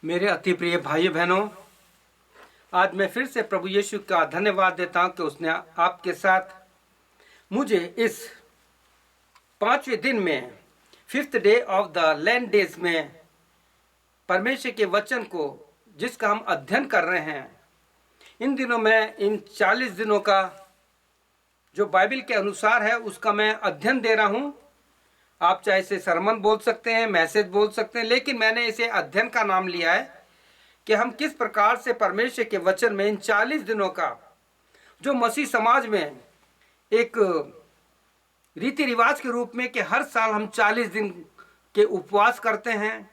मेरे अति प्रिय भाई बहनों, आज मैं फिर से प्रभु यीशु का धन्यवाद देता हूं कि उसने आपके साथ मुझे इस 5वें दिन में 5th day of the land days में परमेश्वर के वचन को जिसका हम अध्ययन कर रहे हैं, इन दिनों में इन 40 दिनों का जो बाइबल के अनुसार है उसका मैं अध्ययन दे रहा हूं। आप चाहे इसे सरमन बोल सकते हैं, मैसेज बोल सकते हैं, लेकिन मैंने इसे अध्ययन का नाम लिया है कि हम किस प्रकार से परमेश्वर के वचन में इन 40 दिनों का जो मसीह समाज में एक रीति रिवाज के रूप में कि हर साल हम 40 दिन के उपवास करते हैं।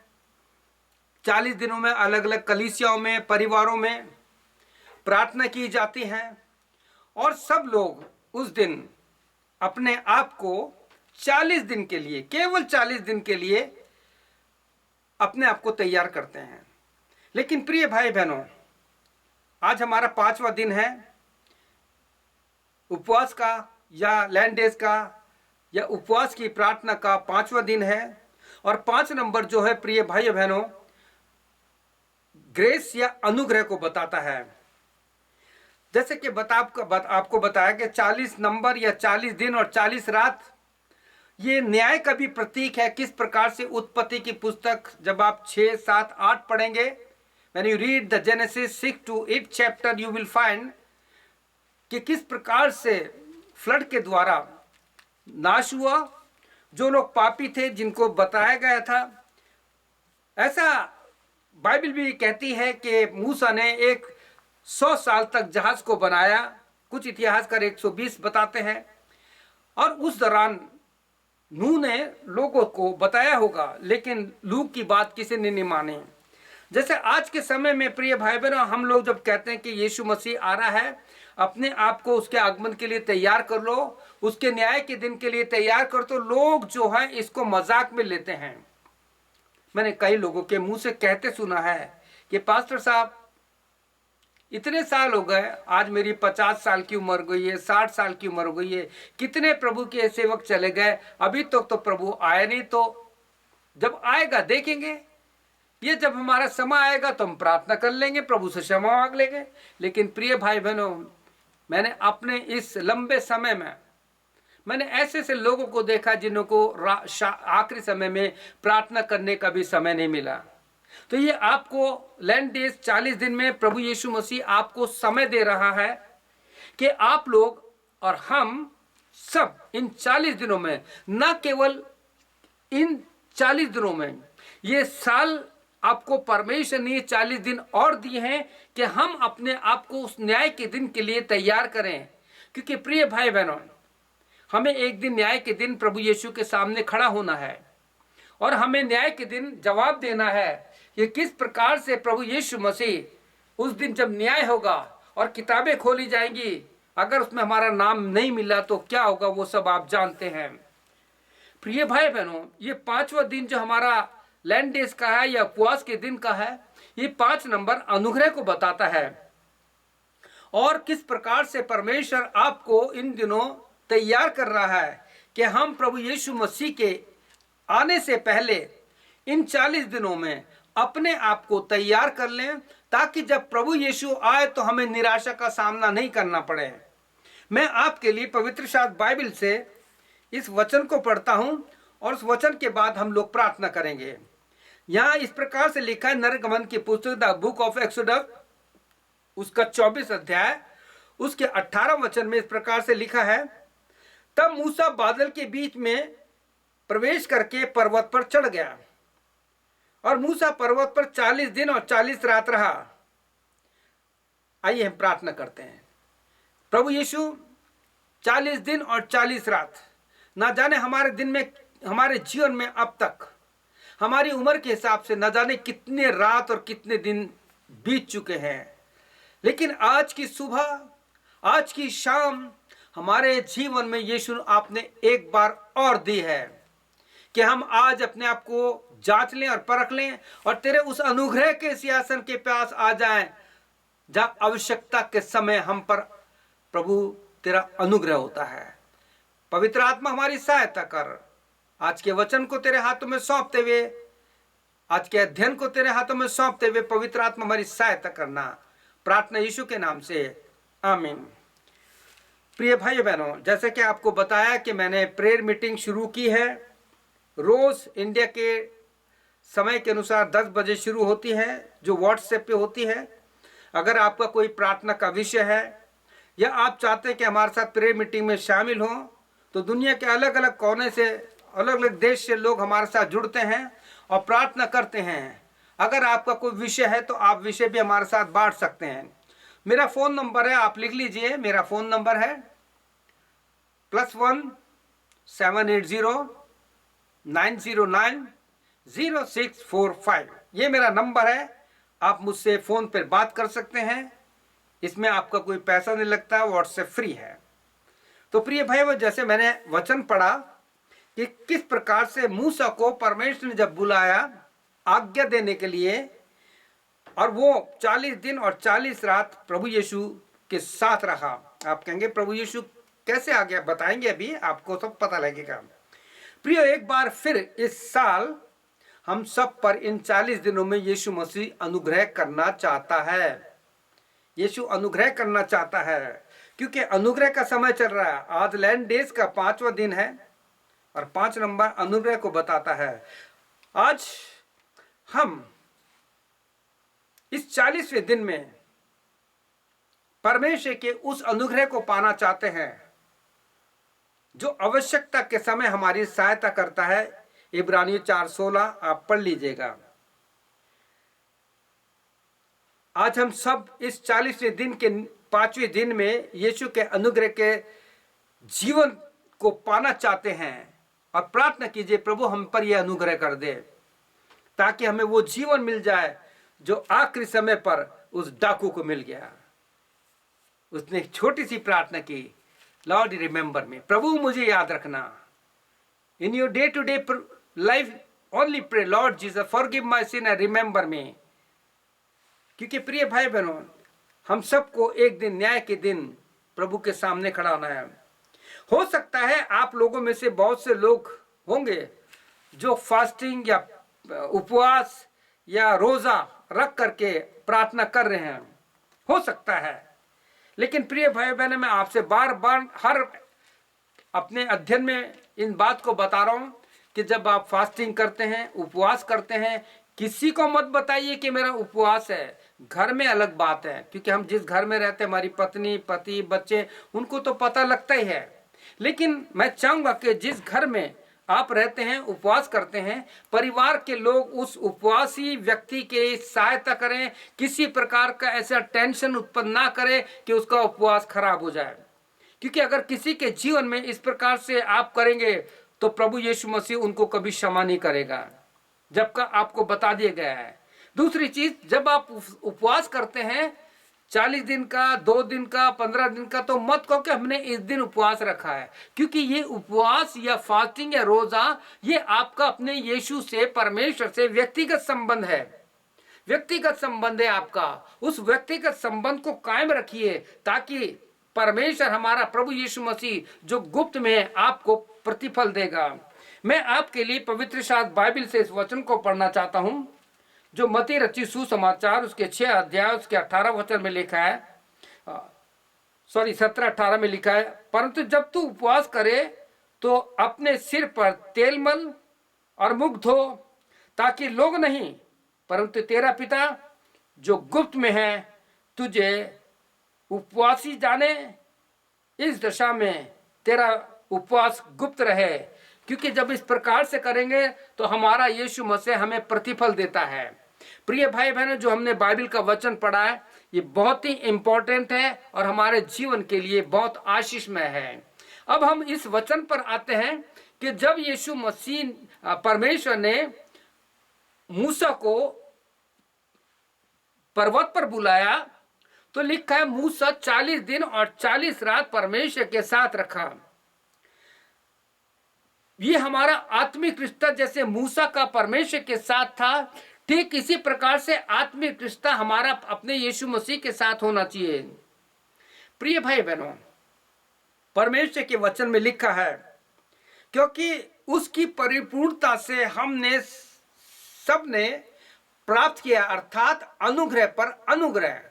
40 दिनों में अलग अलग कलीसियाओं में, परिवारों में प्रार्थना की जाती है और सब लोग उस दिन अपने आप को 40 दिन के लिए, केवल 40 दिन के लिए अपने आप को तैयार करते हैं। लेकिन प्रिय भाई बहनों, आज हमारा 5वां दिन है उपवास का या लैंड डेज का या उपवास की प्रार्थना का 5वां दिन है। और 5 नंबर जो है प्रिय भाई बहनों, ग्रेस या अनुग्रह को बताता है। जैसे कि आपको बताया कि 40 नंबर या 40 दिन और 40 रात ये न्याय का भी प्रतीक है। किस प्रकार से उत्पत्ति की पुस्तक जब आप 6, 7, 8 पढ़ेंगे, when you read the Genesis 6 to 8 chapter, you will find कि किस प्रकार से फ्लड के द्वारा नाश हुआ। जो लोग पापी थे, जिनको बताया गया था, ऐसा बाइबल भी कहती है कि मूसा ने 100 साल तक जहाज को बनाया। कुछ इतिहासकार 120 बताते हैं। और उस दौरान नूह ने लोगों को बताया होगा, लेकिन लूत की बात किसी ने नहीं मानी। जैसे आज के समय में प्रिय भाई बहनों, हम लोग जब कहते हैं कि यीशु मसीह आ रहा है, अपने आप को उसके आगमन के लिए तैयार कर लो, उसके न्याय के दिन के लिए तैयार कर, तो लोग जो है इसको मजाक में लेते हैं। मैंने कई लोगों के मुंह से कहते सुना है कि पास्टर साहब, इतने साल हो गए, आज मेरी 50 साल की उम्र हो गई है, 60 साल की उम्र हो गई है, कितने प्रभु के सेवक चले गए, अभी तक तो प्रभु आए नहीं, तो जब आएगा देखेंगे। ये जब हमारा समय आएगा तो हम प्रार्थना कर लेंगे, प्रभु से क्षमा मांग लेंगे। लेकिन प्रिय भाई बहनों, मैंने अपने इस लंबे समय में मैंने ऐसे ऐसे लोगों को देखा जिनको आखिरी समय में प्रार्थना करने का भी समय नहीं मिला। तो ये आपको लैंड डेज 40 दिन में प्रभु यीशु मसीह आपको समय दे रहा है कि आप लोग और हम सब इन 40 दिनों में, न केवल इन 40 दिनों में, ये साल आपको परमेश्वर ने 40 दिन और दिए हैं कि हम अपने आप को उस न्याय के दिन के लिए तैयार करें। क्योंकि प्रिय भाई बहनों, हमें एक दिन न्याय के दिन प्रभु यीशु के सामने खड़ा होना है और हमें न्याय के दिन जवाब देना है कि किस प्रकार से प्रभु यीशु मसीह उस दिन जब न्याय होगा और किताबें खोली जाएंगी, अगर उसमें हमारा नाम नहीं मिला तो क्या होगा, वो सब आप जानते हैं। प्रिय भाई बहनों, ये 5वां दिन जो हमारा लैंड डेज का है या उपवास के दिन का है, ये 5 नंबर अनुग्रह को बताता है और किस प्रकार से परमेश्वर आपको इन दिनों तैयार कर रहा है कि हम प्रभु यीशु मसीह के आने से पहले इन 40 दिनों में अपने आप को तैयार कर लें, ताकि जब प्रभु यीशु आए तो हमें निराशा का सामना नहीं करना पड़े। मैं आपके लिए पवित्र शास्त्र बाइबल से इस वचन को पढ़ता हूं और उस वचन के बाद हम लोग प्रार्थना करेंगे। यहां इस प्रकार से लिखा है, नरगमन की पुस्तक द बुक ऑफ एक्सोडस, उसका 24 अध्याय, उसके 18 वचन में इस प्रकार से लिखा है, तब मूसा बादल के बीच में प्रवेश करके पर्वत पर चढ़ गया और मूसा पर्वत पर 40 दिन और 40 रात रहा। आइए हम प्रार्थना करते हैं। प्रभु यीशु, 40 दिन और 40 रात, ना जाने हमारे दिन में, हमारे जीवन में अब तक हमारी उम्र के हिसाब से न जाने कितने रात और कितने दिन बीत चुके हैं, लेकिन आज की सुबह, आज की शाम हमारे जीवन में यीशु आपने एक बार और दी है कि हम आज अपने आप को जांच लें और परख लें और तेरे उस अनुग्रह के सिंहासन के पास आ जाएं, जहां आवश्यकता के समय हम पर प्रभु तेरा अनुग्रह होता है। पवित्र आत्मा हमारी सहायता कर। आज के वचन को तेरे हाथों में सौंपते हुए आज के अध्ययन को तेरे हाथों में सौंपते हुए पवित्र आत्मा हमारी सहायता करना, प्रार्थना यीशु के नाम से, आमीन। प्रिय भाई बहनों, जैसे कि आपको बताया कि मैंने प्रेयर मीटिंग शुरू की है। रोज इंडिया के समय के अनुसार 10 बजे शुरू होती है, जो व्हाट्सएप पे होती है। अगर आपका कोई प्रार्थना का विषय है या आप चाहते हैं कि हमारे साथ प्रेयर मीटिंग में शामिल हों, तो दुनिया के अलग अलग कोने से, अलग अलग देश से लोग हमारे साथ जुड़ते हैं और प्रार्थना करते हैं। अगर आपका कोई विषय है तो आप विषय भी हमारे साथ बांट सकते हैं। मेरा फ़ोन नंबर है, आप लिख लीजिए। मेरा फ़ोन नंबर है +1 780 909 0645। ये मेरा नंबर है, आप मुझसे फ़ोन पर बात कर सकते हैं। इसमें आपका कोई पैसा नहीं लगता, व्हाट्सएप फ्री है। तो प्रिय भाई, वो जैसे मैंने वचन पढ़ा कि किस प्रकार से मूसा को परमेश्वर ने जब बुलाया आज्ञा देने के लिए, और वो 40 दिन और 40 रात प्रभु यीशु के साथ रहा। आप कहेंगे प्रभु यीशु कैसे आ गया, बताएंगे, अभी आपको सब पता लगेगा। प्रिय, एक बार फिर इस साल हम सब पर इन 40 दिनों में यीशु मसीह अनुग्रह करना चाहता है। यीशु अनुग्रह करना चाहता है, क्योंकि अनुग्रह का समय चल रहा है। आज लैंड डेज का 5वां दिन है और 5 नंबर अनुग्रह को बताता है। आज हम इस 40वें दिन में परमेश्वर के उस अनुग्रह को पाना चाहते हैं जो आवश्यकता के समय हमारी सहायता करता है। इब्रानियों 4:16 आप पढ़ लीजिएगा। आज हम सब इस 40वें दिन के 5वें दिन में यीशु के अनुग्रह के जीवन को पाना चाहते हैं और प्रार्थना कीजिए प्रभु हम पर यह अनुग्रह कर दे, ताकि हमें वो जीवन मिल जाए जो आखिरी समय पर उस डाकू को मिल गया। उसने एक छोटी सी प्रार्थना की, लॉर्ड रिमेंबर मी, प्रभु मुझे याद रखना। In your day to day life only pray lord Jesus forgive my sin and remember me. क्योंकि प्रिय भाई बहनों, हम सबको एक दिन, न्याय के दिन, प्रभु के सामने खड़ा होना है। हो सकता है आप लोगों में से बहुत से लोग होंगे जो फास्टिंग या उपवास या रोजा रख करके प्रार्थना कर रहे हैं, हो सकता है। लेकिन प्रिय भाई बहनों, मैं आपसे बार बार हर अपने अध्ययन में इन बात को बता रहा हूं कि जब आप फास्टिंग करते हैं, उपवास करते हैं, किसी को मत बताइए कि मेरा उपवास है। घर में अलग बात है, क्योंकि हम जिस घर में रहते हैं, हमारी पत्नी, पति, बच्चे, उनको तो पता लगता ही है। लेकिन मैं चाहूंगा कि जिस घर में आप रहते हैं, उपवास करते हैं, परिवार के लोग उस उपवासी व्यक्ति के सहायता करें। किसी प्रकार का ऐसा टेंशन उत्पन्न ना करें कि उसका उपवास खराब हो जाए, क्योंकि अगर किसी के जीवन में इस प्रकार से आप करेंगे तो प्रभु यीशु मसीह उनको कभी क्षमा नहीं करेगा, जबकि आपको बता दिया गया है। दूसरी चीज, जब आप उपवास करते हैं 40 दिन का, 2 दिन का, 15 दिन का, तो मत कहो कि हमने इस दिन उपवास रखा है, क्योंकि ये उपवास या फास्टिंग या रोजा ये आपका अपने यीशु से, परमेश्वर से व्यक्तिगत संबंध है। व्यक्तिगत संबंध है आपका। उस व्यक्तिगत संबंध को कायम रखिए, ताकि परमेश्वर हमारा प्रभु यीशु मसीह जो गुप्त में है आपको प्रतिफल देगा। मैं आपके लिए पवित्र शास्त्र बाइबल से इस वचन को पढ़ना चाहता हूं, जो मत्ती रचित सुसमाचार उसके 6 अध्याय उसके 18 वचन में लिखा है, 17-18 में लिखा है, परंतु जब तू उपवास करे तो अपने सिर पर तेल मल और मुख धो, ताकि लोग नहीं परंतु तेरा पिता जो गुप्त में है तुझे उपवासी जाने। इस दशा में तेरा उपवास गुप्त रहे, क्योंकि जब इस प्रकार से करेंगे तो हमारा यीशु मसीह हमें प्रतिफल देता है। प्रिय भाई बहनों, जो हमने बाइबल का वचन पढ़ा है ये बहुत ही इंपॉर्टेंट है और हमारे जीवन के लिए बहुत आशीषमय है। अब हम इस वचन पर आते हैं कि जब यीशु मसीह, परमेश्वर ने मूसा को पर्वत पर बुलाया तो लिखा है मूसा 40 दिन और 40 रात परमेश्वर के साथ रखा। ये हमारा आत्मिक रिश्ता जैसे मूसा का परमेश्वर के साथ था, ठीक इसी प्रकार से आत्मिक रिश्ता हमारा अपने यीशु मसीह के साथ होना चाहिए। प्रिय भाई बहनों, परमेश्वर के वचन में लिखा है, क्योंकि उसकी परिपूर्णता से हमने सब ने प्राप्त किया, अर्थात अनुग्रह पर अनुग्रह।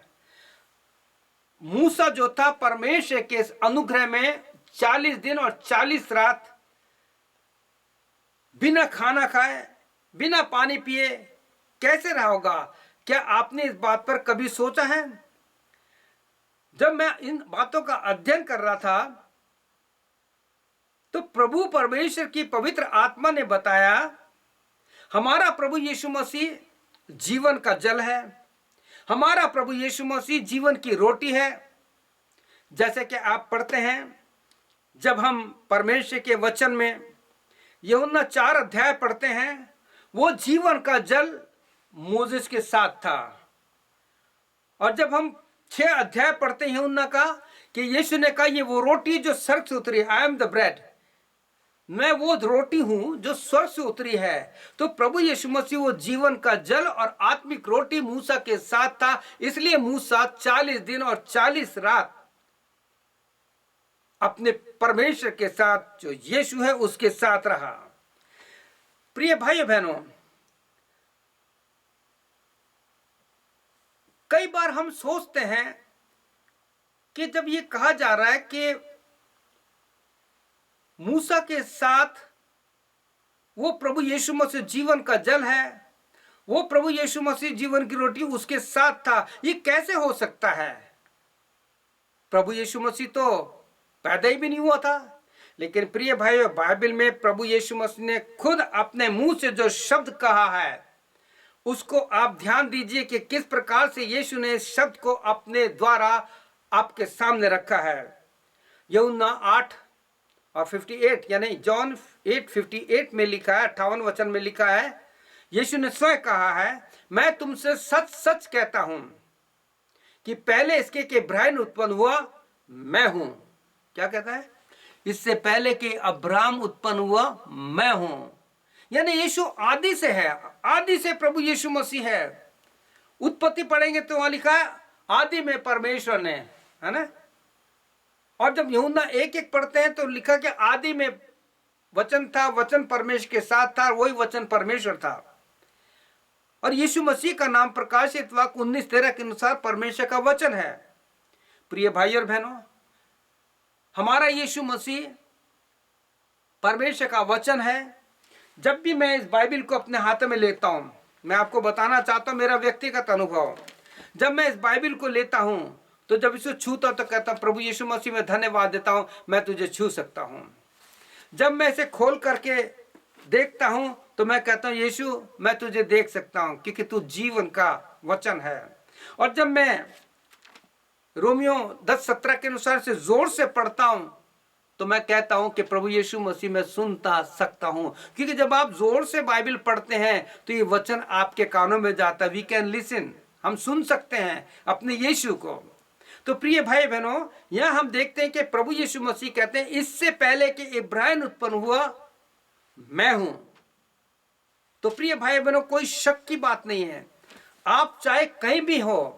मूसा जो था परमेश्वर के इस अनुग्रह में 40 दिन और 40 रात बिना खाना खाए, बिना पानी पिए कैसे रहा होगा? क्या आपने इस बात पर कभी सोचा है? जब मैं इन बातों का अध्ययन कर रहा था तो प्रभु परमेश्वर की पवित्र आत्मा ने बताया, हमारा प्रभु यीशु मसीह जीवन का जल है, हमारा प्रभु यीशु मसीह जीवन की रोटी है। जैसे कि आप पढ़ते हैं, जब हम परमेश्वर के वचन में यूहन्ना 4 अध्याय पढ़ते हैं, वो जीवन का जल मोसेस के साथ था। और जब हम 6 अध्याय पढ़ते हैं यूहन्ना का, कि यीशु ने कहा, ये वो रोटी जो स्वर्ग से उतरी, आई एम द ब्रेड, मैं वो रोटी हूं जो स्वर्ग से उतरी है। तो प्रभु यीशु मसीह वो जीवन का जल और आत्मिक रोटी मूसा के साथ था। इसलिए मूसा 40 दिन और 40 रात अपने परमेश्वर के साथ, जो यीशु है, उसके साथ रहा। प्रिय भाइयों बहनों, कई बार हम सोचते हैं कि जब ये कहा जा रहा है कि मूसा के साथ वो प्रभु यीशु मसीह जीवन का जल है, वो प्रभु यीशु मसीह जीवन की रोटी उसके साथ था, ये कैसे हो सकता है? प्रभु यीशु मसीह तो पैदा ही भी नहीं हुआ था। लेकिन प्रिय भाइयों, बाइबल में प्रभु यीशु मसीह ने खुद अपने मुंह से जो शब्द कहा है, उसको आप ध्यान दीजिए कि किस प्रकार से यीशु ने इस शब्द को अपने द्वारा आपके सामने रखा है। यूहन्ना 8 और 58, यानी जॉन 8:58 में लिखा है, 58 वचन में लिखा है, यीशु ने स्वयं कहा है, मैं तुमसे सच सच कहता हूं कि पहले इसके कि इब्राहिम उत्पन्न हुआ, मैं हूं। क्या कहता है? इससे पहले कि अब्राहम उत्पन्न हुआ, मैं हूं। यानी यीशु आदि से है, आदि से प्रभु यीशु मसीह है। उत्पत्ति पढ़ेंगे तो वहां लिखा है, आदि में परमेश्वर ने, है ना। और जब यूहन्ना 1:1 पढ़ते हैं तो लिखा कि आदि में वचन था, वचन परमेश्वर के साथ था, वही वचन परमेश्वर था। और यीशु मसीह का नाम प्रकाशित वाक्य 19:13 के अनुसार परमेश्वर का वचन है। प्रिय भाई और बहनों, हमारा यीशु मसीह परमेश्वर का वचन है। जब भी मैं इस बाइबल को अपने हाथों में लेता हूं, मैं आपको बताना चाहता हूं मेरा व्यक्तिगत अनुभव, जब मैं इस बाइबल को लेता हूं तो जब इसे छूता तो कहता हूं, प्रभु यीशु मसीह में धन्यवाद देता हूं, मैं तुझे छू सकता हूं। जब मैं इसे खोल करके देखता हूं तो मैं कहता हूं, यीशु मैं तुझे देख सकता हूं, क्योंकि तू जीवन का वचन है। और जब मैं रोमियो 10:17 के अनुसार से जोर से पढ़ता हूं तो मैं कहता हूं कि प्रभु यीशु मसीह में सुनता सकता हूं, क्योंकि जब आप जोर से बाइबल पढ़ते हैं तो ये वचन आपके कानों में जाता है। वी कैन लिसन, हम सुन सकते हैं अपने यीशु को। तो प्रिय भाई बहनों, यहां हम देखते हैं कि प्रभु यीशु मसीह कहते हैं, इससे पहले कि इब्राहिम उत्पन्न हुआ, मैं हूं। तो प्रिय भाई बहनों, कोई शक की बात नहीं है, आप चाहे कहीं भी हो,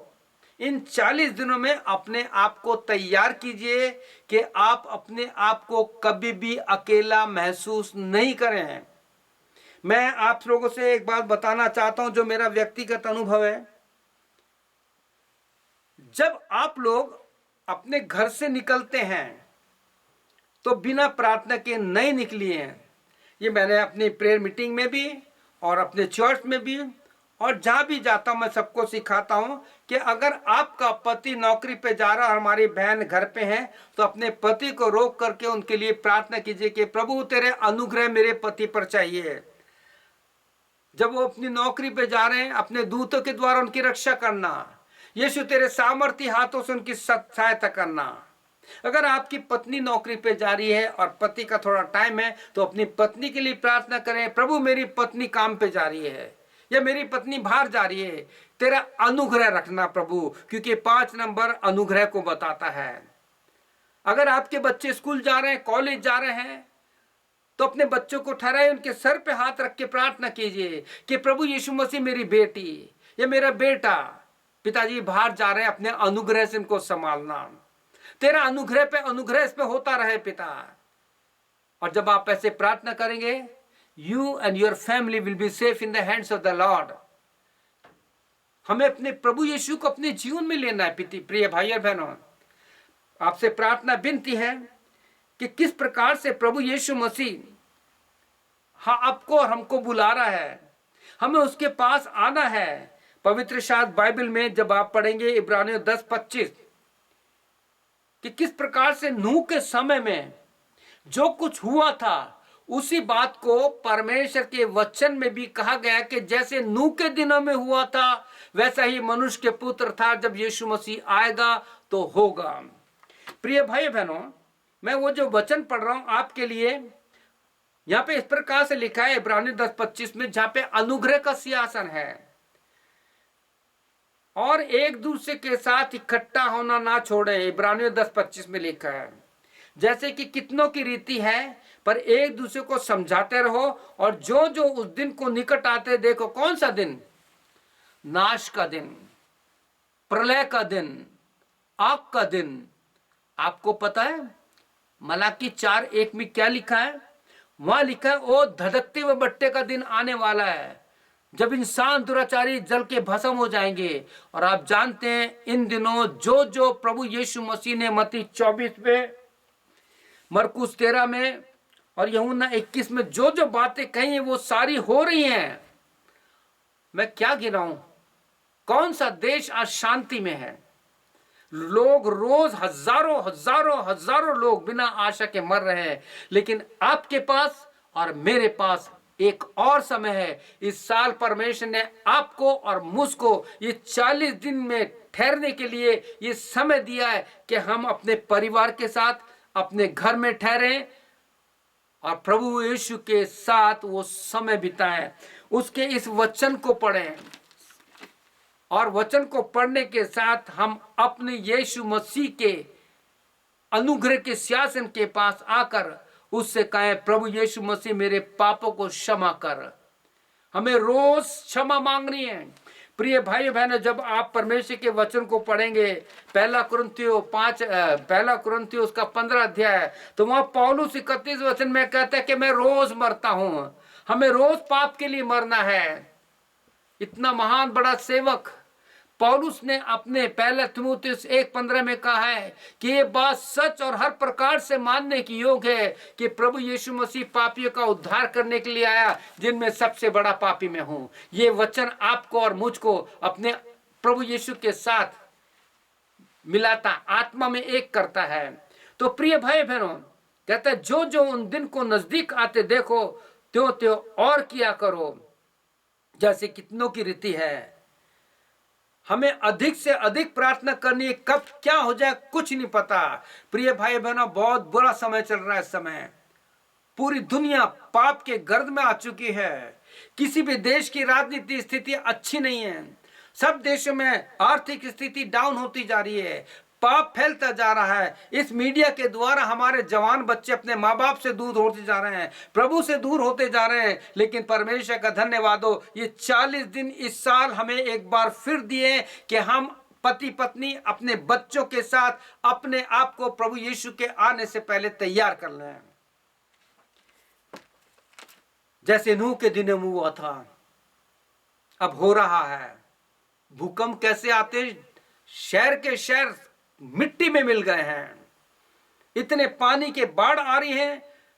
इन 40 दिनों में अपने आप को तैयार कीजिए कि आप अपने आप को कभी भी अकेला महसूस नहीं करें। मैं आप लोगों से एक बात बताना चाहता हूं जो मेरा व्यक्तिगत अनुभव है। जब आप लोग अपने घर से निकलते हैं तो बिना प्रार्थना के नहीं निकलिए हैं। ये मैंने अपनी प्रेयर मीटिंग में भी और अपने चर्च में भी और जहां भी जाता हूं मैं सबको सिखाता हूं कि अगर आपका पति नौकरी पे जा रहा है, हमारी बहन घर पे है, तो अपने पति को रोक करके उनके लिए प्रार्थना कीजिए कि प्रभु तेरे अनुग्रह मेरे पति पर चाहिए। जब वो अपनी नौकरी पे जा रहे हैं, अपने दूतों के द्वारा उनकी रक्षा करना। यीशु तेरे सामर्थ्य हाथों से उनकी सहायता करना। अगर आपकी पत्नी नौकरी पे जा रही है और पति का थोड़ा टाइम है तो अपनी पत्नी के लिए प्रार्थना करें, प्रभु मेरी पत्नी काम पे जा रही है या मेरी पत्नी बाहर जा रही है, तेरा अनुग्रह रखना प्रभु, क्योंकि 5 नंबर अनुग्रह को बताता है। अगर आपके बच्चे स्कूल जा रहे हैं, कॉलेज जा रहे हैं, तो अपने बच्चों को ठहराए, उनके सर पे हाथ रख के प्रार्थना कीजिए कि प्रभु यीशु मसीह मेरी बेटी या मेरा बेटा, पिताजी बाहर जा रहे हैं, अपने अनुग्रह से इनको संभालना, तेरा अनुग्रह पे अनुग्रह इस पे होता रहे पिता। और जब आप ऐसे प्रार्थना करेंगे, you and your family will be safe in the hands of the Lord. हमें अपने प्रभु यीशु को अपने जीवन में लेना है। प्रिय भाई और बहनों, आपसे प्रार्थना विनती है कि किस प्रकार से प्रभु यीशु मसीह आपको और हमको बुला रहा है, हमें उसके पास आना है। पवित्र शास्त्र बाइबल में जब आप पढ़ेंगे इब्रानियों 10:25 कि किस प्रकार से नूह के समय में जो कुछ हुआ था उसी बात को परमेश्वर के वचन में भी कहा गया कि जैसे नूह के दिनों में हुआ था वैसा ही मनुष्य के पुत्र था, जब यीशु मसीह आएगा तो होगा। प्रिय भाई बहनों, मैं वो जो वचन पढ़ रहा हूं आपके लिए, यहां पे इस प्रकार से लिखा है इब्रानियों 10:25 में, जहां पे अनुग्रह का सिंहासन है और एक दूसरे के साथ इकट्ठा होना ना छोड़े। इब्रानियों 10:25 में लिखा है जैसे कि कितनों की रीति है, पर एक दूसरे को समझाते रहो, और जो जो उस दिन को निकट आते देखो। कौन सा दिन? नाश का दिन, प्रलय का दिन, आग का दिन। आपको पता है मलाकी 4:1 में क्या लिखा है? वहां लिखा है ओ धधकते हुए बट्टे का दिन आने वाला है जब इंसान दुराचारी जल के भस्म हो जाएंगे। और आप जानते हैं इन दिनों जो जो प्रभु यीशु मसीह ने मत्ती 24 में, मरकुस 13 में और यूहन्ना 21 में जो जो बातें कही हैं वो सारी हो रही हैं। मैं क्या गिनाऊं? कौन सा देश आज शांति में है? लोग रोज हजारों हजारों हजारों लोग बिना आशा के मर रहे हैं, लेकिन आपके पास और मेरे पास एक और समय है। इस साल परमेश्वर ने आपको और मुझको ये 40 दिन में ठहरने के लिए ये समय दिया है कि हम अपने परिवार के साथ अपने घर में ठहरें और प्रभु यीशु के साथ वो समय बिताएं, उसके इस वचन को पढ़ें, और वचन को पढ़ने के साथ हम अपने यीशु मसीह के अनुग्रह के सिंहासन के पास आकर उससे कहें, प्रभु यीशु मसीह मेरे पापों को क्षमा कर। हमें रोज क्षमा मांगनी है। प्रिय भाई बहनों, जब आप परमेश्वर के वचन को पढ़ेंगे, पहला कुरिन्थियों उसका 15 अध्याय, तो वहां पौलुस 31 वचन में कहता है कि मैं रोज मरता हूं। हमें रोज पाप के लिए मरना है। इतना महान बड़ा सेवक पौलुस ने अपने पहले तीमुथियुस 1:15 में कहा है कि ये बात सच और हर प्रकार से मानने की योग्य है कि प्रभु यीशु मसीह पापियों का उद्धार करने के लिए आया, जिनमें सबसे बड़ा पापी मैं हूं। ये वचन आपको और मुझको अपने प्रभु यीशु के साथ मिलाता, आत्मा में एक करता है। तो प्रिय भाई बहनों, कहता है जो जो उन दिन को नजदीक आते देखो त्यों त्यों और किया करो जैसे कितनों की रीति है। हमें अधिक से अधिक प्रार्थना करनी है। कब क्या हो जाए कुछ नहीं पता। प्रिय भाई बहनों, बहुत बुरा समय चल रहा है। इस समय पूरी दुनिया पाप के गर्द में आ चुकी है। किसी भी देश की राजनीतिक स्थिति अच्छी नहीं है। सब देशों में आर्थिक स्थिति डाउन होती जा रही है। पाप फैलता जा रहा है। इस मीडिया के द्वारा हमारे जवान बच्चे अपने माँ बाप से दूर होते जा रहे हैं, प्रभु से दूर होते जा रहे हैं। लेकिन परमेश्वर का धन्यवाद हो, ये 40 दिन इस साल हमें एक बार फिर दिए कि हम पति पत्नी अपने बच्चों के साथ अपने आप को प्रभु यीशु के आने से पहले तैयार कर लें। जैसे नूह के दिनों में हुआ था, अब हो रहा है। भूकंप कैसे आते, शहर के शहर मिट्टी में मिल गए हैं। इतने पानी के बाढ़ आ रही है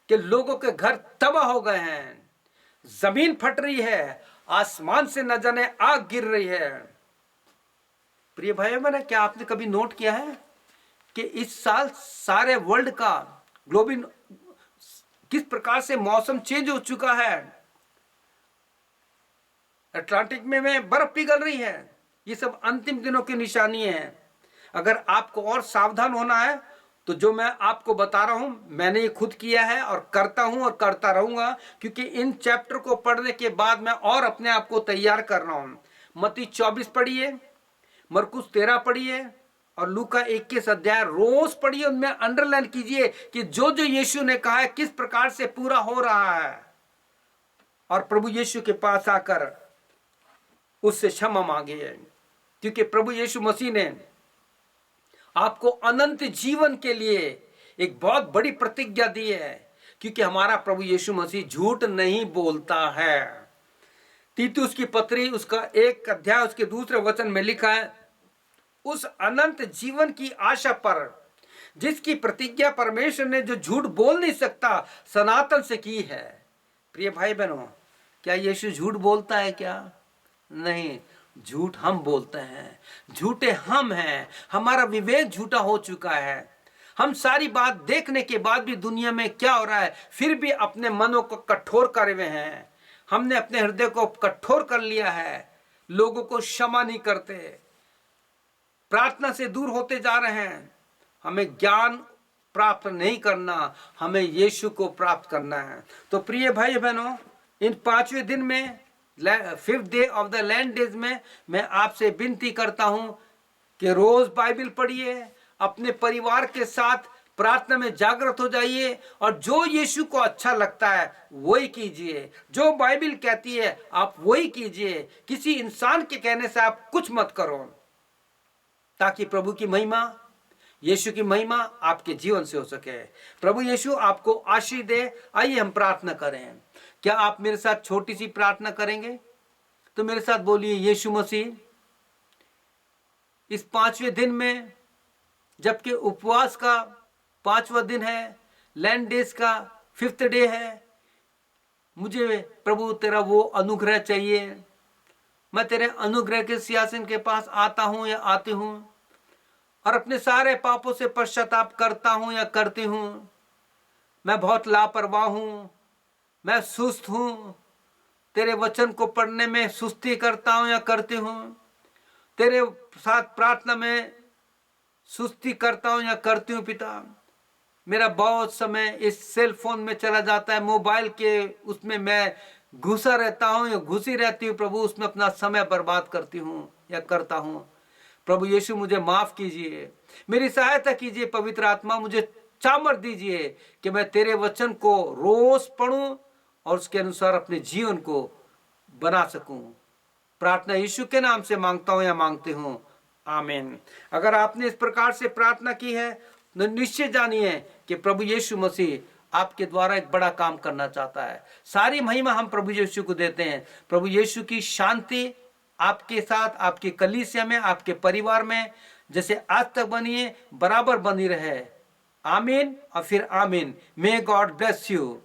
कि लोगों के घर तबाह हो गए हैं। जमीन फट रही है, आसमान से न जाने आग गिर रही है। प्रिय भाइयों बहनों, क्या आपने कभी नोट किया है कि इस साल सारे वर्ल्ड का ग्लोबल किस प्रकार से मौसम चेंज हो चुका है? अटलांटिक में बर्फ पिघल रही है। ये सब अंतिम दिनों की निशानी है। अगर आपको और सावधान होना है तो जो मैं आपको बता रहा हूं, मैंने ये खुद किया है और करता हूं और करता रहूंगा, क्योंकि इन चैप्टर को पढ़ने के बाद मैं और अपने आप को तैयार कर रहा हूं। मत्ती 24 पढ़िए, मरकुस 13 पढ़िए और लूका 21 अध्याय रोज पढ़िए। उनमें अंडरलाइन कीजिए कि जो जो यीशु ने कहा है किस प्रकार से पूरा हो रहा है, और प्रभु यीशु के पास आकर उससे क्षमा मांगिए। क्योंकि प्रभु यीशु मसीह ने आपको अनंत जीवन के लिए एक बहुत बड़ी प्रतिज्ञा दी है क्योंकि हमारा प्रभु यीशु मसीह झूठ नहीं बोलता है। तीतुस की पत्री उसका 1 अध्याय उसके 2 वचन में लिखा है, उस अनंत जीवन की आशा पर जिसकी प्रतिज्ञा परमेश्वर ने जो झूठ बोल नहीं सकता सनातन से की है। प्रिय भाई बहनों, क्या यीशु झूठ बोलता है क्या? नहीं, झूठ हम बोलते हैं, झूठे हम हैं। हमारा विवेक झूठा हो चुका है। हम सारी बात देखने के बाद भी दुनिया में क्या हो रहा है फिर भी अपने मनों को कठोर करे हुए हैं। हमने अपने हृदय को कठोर कर लिया है, लोगों को क्षमा नहीं करते, प्रार्थना से दूर होते जा रहे हैं। हमें ज्ञान प्राप्त नहीं करना, हमें यीशु को प्राप्त करना है। तो प्रिय भाई बहनों, इन 5वें दिन में 5th day of the land days में मैं आपसे विनती करता हूं कि रोज बाइबल पढ़िए, अपने परिवार के साथ प्रार्थना में जागृत हो जाइए और जो यीशु को अच्छा लगता है वही कीजिए। जो बाइबल कहती है आप वही कीजिए। किसी इंसान के कहने से आप कुछ मत करो, ताकि प्रभु की महिमा, यीशु की महिमा आपके जीवन से हो सके। प्रभु यीशु आपको आशीष दे। आइए हम प्रार्थना करें। क्या आप मेरे साथ छोटी सी प्रार्थना करेंगे? तो मेरे साथ बोलिए, यीशु मसीह, इस 5वें दिन में, जबकि उपवास का 5वां दिन है, लैंड डेज का 5th डे है, मुझे प्रभु तेरा वो अनुग्रह चाहिए। मैं तेरे अनुग्रह के सिंहासन के पास आता हूं या आती हूं और अपने सारे पापों से पश्चाताप करता हूं या करती हूं। मैं बहुत लापरवाह हूं, मैं सुस्त हूं, तेरे वचन को पढ़ने में सुस्ती करता हूं या करती हूं, तेरे साथ प्रार्थना में सुस्ती करता हूं या करती हूं। पिता, मेरा बहुत समय इस सेल फोन में चला जाता है, मोबाइल के उसमें मैं घुसा रहता हूं या घुसी रहती हूं। प्रभु, उसमें अपना समय बर्बाद करती हूं या करता हूं। प्रभु यीशु, मुझे माफ कीजिए, मेरी सहायता कीजिए। पवित्र आत्मा, मुझे सामर्थ दीजिए कि मैं तेरे वचन को रोज पढ़ूं और उसके अनुसार अपने जीवन को बना सकूं। प्रार्थना यीशु के नाम से मांगता हूं या मांगती हूं, आमीन। अगर आपने इस प्रकार से प्रार्थना की है तो निश्चय जानिए कि प्रभु यीशु मसीह आपके द्वारा एक बड़ा काम करना चाहता है। सारी महिमा हम प्रभु यीशु को देते हैं। प्रभु यीशु की शांति आपके साथ, आपके कलीसिया में, आपके परिवार में जैसे आज तक बनी है, बराबर बनी रहे। आमीन और फिर आमीन। May God bless you.